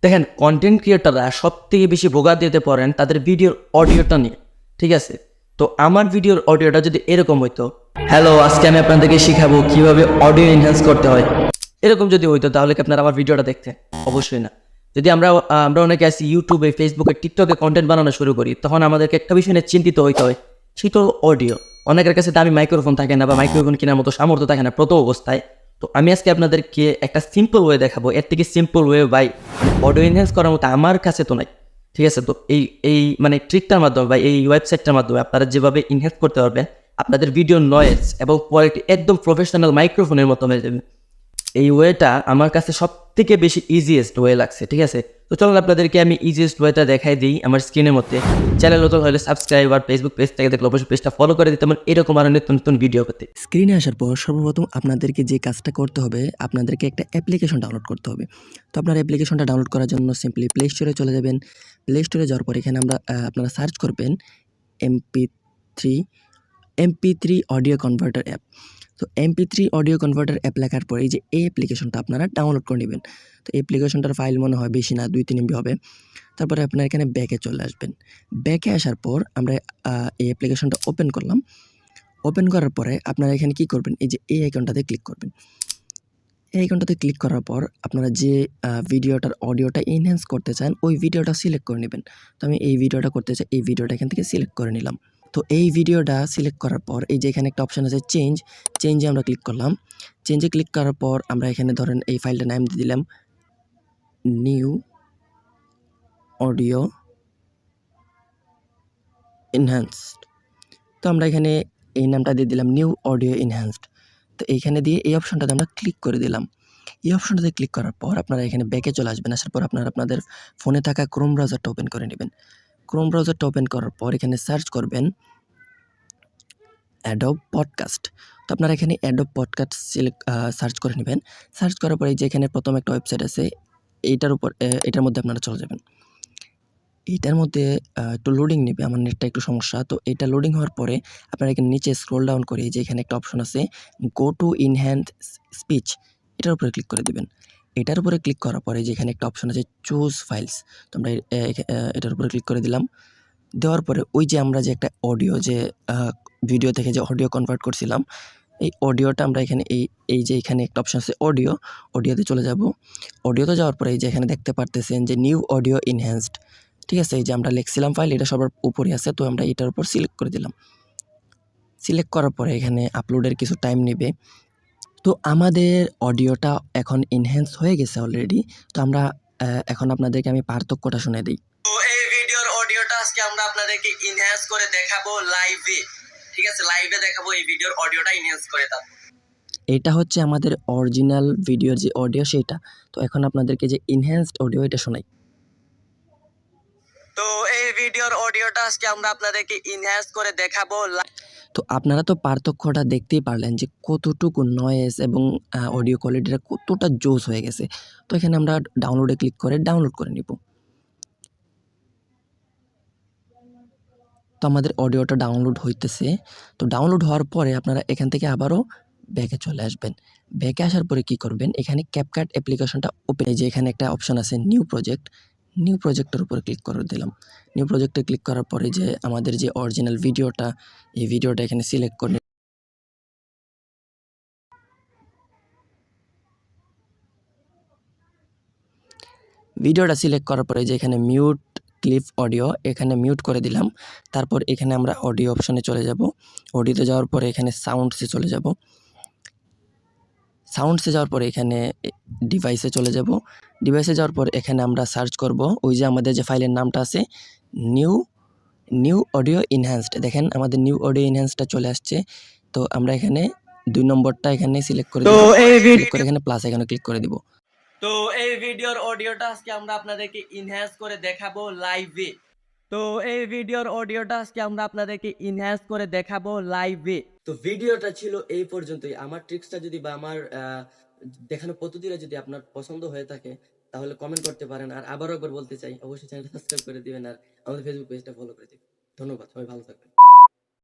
দেখেন, কন্টেন্ট ক্রিয়েটররা সব থেকে বেশি ভোগান্তিতে পড়েন তাদের ভিডিওর অডিওটা নিয়ে। ঠিক আছে, তো আমার ভিডিওর অডিওটা যদি এরকম হইতো, হ্যালো, আজকে আমি আপনাদেরকে শিখাবো কিভাবে অডিও এনহ্যান্স করতে হয়, এরকম যদি হইতো তাহলে কি আপনারা আমার ভিডিওটা দেখতেন? অবশ্যই না। যদি আমরা অনেকে আছি ইউটিউবে, ফেসবুকে, টিকটকে কন্টেন্ট বানানো শুরু করি, তখন আমাদেরকে একটা বিষয় নিয়ে চিন্তিত হইতে হয়, সেটা হলো অডিও। অনেকের কাছে দামি মাইক্রোফোন থাকে না বা মাইক্রোফোন কেনার মতো সামর্থ্য থাকে না প্রথম অবস্থায়। তো আমি আজকে আপনাদেরকে একটা সিম্পল ওয়ে দেখাবো। এর থেকে সিম্পল ওয়ে ভাই অডিও এনহ্যান্স করার মতো আমার কাছে তো নাই। ঠিক আছে, তো এই এই মানে ট্রিকটার মাধ্যমে বা এই ওয়েবসাইটটার মাধ্যমে আপনারা যেভাবে এনহ্যান্স করতে পারবেন, আপনাদের ভিডিও নয়েজ এবং কোয়ালিটি একদম প্রফেশনাল মাইক্রোফোনের মতো হয়ে যাবে। এই ওয়েটা আমার কাছে সব থেকে বেশি ইজিয়েস্ট ওয়ে লাগছে। ঠিক আছে, তো চলুন আপনাদেরকে আমি ইজিয়েস্ট ওয়েটা দেখাই দিই আমার স্ক্রিনের মধ্যে। চ্যানেল নতুন হলে সাবস্ক্রাইব, আর ফেসবুক পেজ থেকে দেখলে অবশ্যই পেজটা ফলো করে দিতে, আমার এরকম আরও নতুন নতুন ভিডিও পেতে। স্ক্রিনে আসার পর সর্বপ্রথম আপনাদেরকে যে কাজটা করতে হবে, আপনাদেরকে একটা অ্যাপ্লিকেশন ডাউনলোড করতে হবে। তো আপনার অ্যাপ্লিকেশনটা ডাউনলোড করার জন্য সিম্পলি প্লে স্টোরে চলে যাবেন। প্লে স্টোরে যাওয়ার পর এখানে আপনারা সার্চ করবেন MP3 MP3 audio converter app. তো MP3 অডিও কনভার্টার অ্যাপ লেখার পরে এই যে এই অ্যাপ্লিকেশনটা আপনারা ডাউনলোড করে নেবেন। তো অ্যাপ্লিকেশনটার ফাইল মনে হয় বেশি না, 2-3 MB হবে। তারপরে আপনারা এখানে ব্যাকে চলে আসবেন। ব্যাকে আসার পর আমরা এই অ্যাপ্লিকেশনটা ওপেন করলাম। ওপেন করার পরে আপনারা এখানে কি করবেন, এই যে এই আইকনটাতে ক্লিক করবেন। এই আইকনটাতে ক্লিক করার পর আপনারা যে ভিডিওটার অডিওটা এনহ্যান্স করতে চান ওই ভিডিওটা সিলেক্ট করে নেবেন। তো আমি এই ভিডিওটা করতে চাই, এই ভিডিওটা এখান থেকে সিলেক্ট করে নিলাম। তো এই ভিডিওটা সিলেক্ট করার পর এই যে এখানে একটা অপশন আছে চেঞ্জে আমরা ক্লিক করলাম। চেঞ্জে ক্লিক করার পর আমরা এখানে ধরেন এই ফাইলটার নাম দিয়ে দিলাম নিউ অডিও এনহ্যান্সড। তো আমরা এখানে এই নামটা দিয়ে দিলাম নিউ অডিও এনহ্যান্সড। তো এইখানে দিয়ে এই অপশনটাতে আমরা ক্লিক করে দিলাম। এই অপশনটাতে ক্লিক করার পর আপনারা এখানে ব্যাকে চলে আসবেন। আসার পর আপনারা আপনাদের ফোনে থাকা ক্রোম ব্রাউজারটা ওপেন করে নেবেন। ক্রোম ব্রাউজারটা ওপেন করার পর এখানে সার্চ করবেন অ্যাডোব পডকাস্ট। তো আপনারা এখানে অ্যাডোব পডকাস্ট সার্চ করে নেবেন। সার্চ করার পরে যে এখানে প্রথম একটা ওয়েবসাইট আছে, এটার মধ্যে আপনারা চলে যাবেন। এইটার মধ্যে একটু লোডিং নেবে, আমার নেটটা একটু সমস্যা। তো এটা লোডিং হওয়ার পরে আপনারা এখানে নিচে স্ক্রল ডাউন করে যে এখানে একটা অপশন আছে গো টু ইনহ্যান্স স্পিচ, এটার উপরে ক্লিক করে দিবেন। এটার উপরে ক্লিক করার পরে যে এখানে একটা অপশন আছে চুজ ফাইলস, তো আমরা এটার উপরে ক্লিক করে দিলাম। দেওয়ার পরে ওই যে আমরা যে একটা অডিও যে ভিডিও থেকে যে অডিও কনভার্ট করছিলাম, এই অডিওটা আমরা এখানে এই যে এখানে একটা অপশন আছে অডিওতে চলে যাব। অডিওতে যাওয়ার পরে এই যে এখানে দেখতে পারতেছেন যে নিউ অডিও এনহ্যান্সড। ঠিক আছে, এই যে আমরা লিখছিলাম ফাইল, এটা সবার উপরে আছে। তো আমরা এটার উপর সিলেক্ট করে দিলাম। সিলেক্ট করার পরে এখানে আপলোডের কিছু টাইম নেবে। তো আমাদের অডিওটা এখন এনহ্যান্স হয়ে গেছে অলরেডি। তো আমরা এখন আপনাদেরকে আমি পার্থক্যটা শুনে দিই। তো এই ভিডিওর অডিওটা আজকে আমরা আপনাদেরকে এনহ্যান্স করে দেখাবো লাইভে। ঠিক আছে, লাইভে দেখাবো এই ভিডিওর অডিওটা এনহ্যান্স করে। এটা হচ্ছে আমাদের অরিজিনাল ভিডিওর যে অডিও সেটা। তো এখন আপনাদেরকে যে এনহ্যান্সড অডিও এটা শোনাই। তো এই ভিডিওর অডিওটা আজকে আমরা আপনাদেরকে এনহ্যান্স করে দেখাবো। তো আপনারা তো পার্থক্যটা দেখতেই পারলেন যে কতটুকু নয়েজ এবং অডিও কোয়ালিটিটা কতটা জোস হয়ে গেছে। তো এখানে আমরা ডাউনলোডে ক্লিক করে ডাউনলোড করে নিব। তো আমাদের অডিওটা ডাউনলোড হইতেছে। তো ডাউনলোড হওয়ার পরে আপনারা এখান থেকে আবারও ব্যাকে চলে আসবেন। ব্যাকে আসার পরে কি করবেন, এখানে ক্যাপকাট অ্যাপ্লিকেশনটা ওপেন, এই যে এখানে একটা অপশন আছে নিউ প্রজেক্টের উপরে ক্লিক করে দিলাম। নিউ প্রজেক্টে ক্লিক করার পরে যে আমাদের যে অরিজিনাল ভিডিওটা, এই ভিডিওটা এখানে সিলেক্ট করে ভিডিওটা সিলেক্ট করার পরে যে এখানে মিউট ক্লিপ অডিও, এখানে মিউট করে দিলাম। তারপর এখানে আমরা অডিও অপশনে চলে যাব। অডিওতে যাওয়ার পরে এখানে সাউন্ডসে চলে যাব। সাউন্ডসে যাওয়ার পরে এখানে ডিভাইসে চলে যাব। ডিভাইসে যাওয়ার পর এখানে আমরা সার্চ করব ওই যে আমাদের যে ফাইলের নামটা আছে নিউ অডিও এনহ্যান্সড। দেখেন আমাদের নিউ অডিও এনহ্যান্সডটা চলে আসছে। তো আমরা এখানে 2 নম্বরটা এখানে সিলেক্ট করে দিব। সিলেক্ট করে এখানে প্লাস এখানে ক্লিক করে দিব। তো এই ভিডিওর অডিওটা আজকে আমরা আপনাদেরকে এনহ্যান্স করে দেখাবো লাইভে। তো এই ভিডিওর অডিওটা আজকে আমরা আপনাদেরকে এনহ্যান্স করে দেখাবো লাইভে। তো ভিডিওটা ছিল এই পর্যন্তই। আমার ট্রিক্সটা যদি বা আমার দেখানো পদ্ধতিটা যদি আপনার পছন্দ হয়ে থাকে তাহলে কমেন্ট করতে পারেন। আর আবারও একবার বলতে চাই, অবশ্যই চ্যানেলটা সাবস্ক্রাইব করে দিবেন আর আমাদের ফেসবুক পেজটা ফলো করে দিবেন। ধন্যবাদ, সবাই ভালো থাকবেন।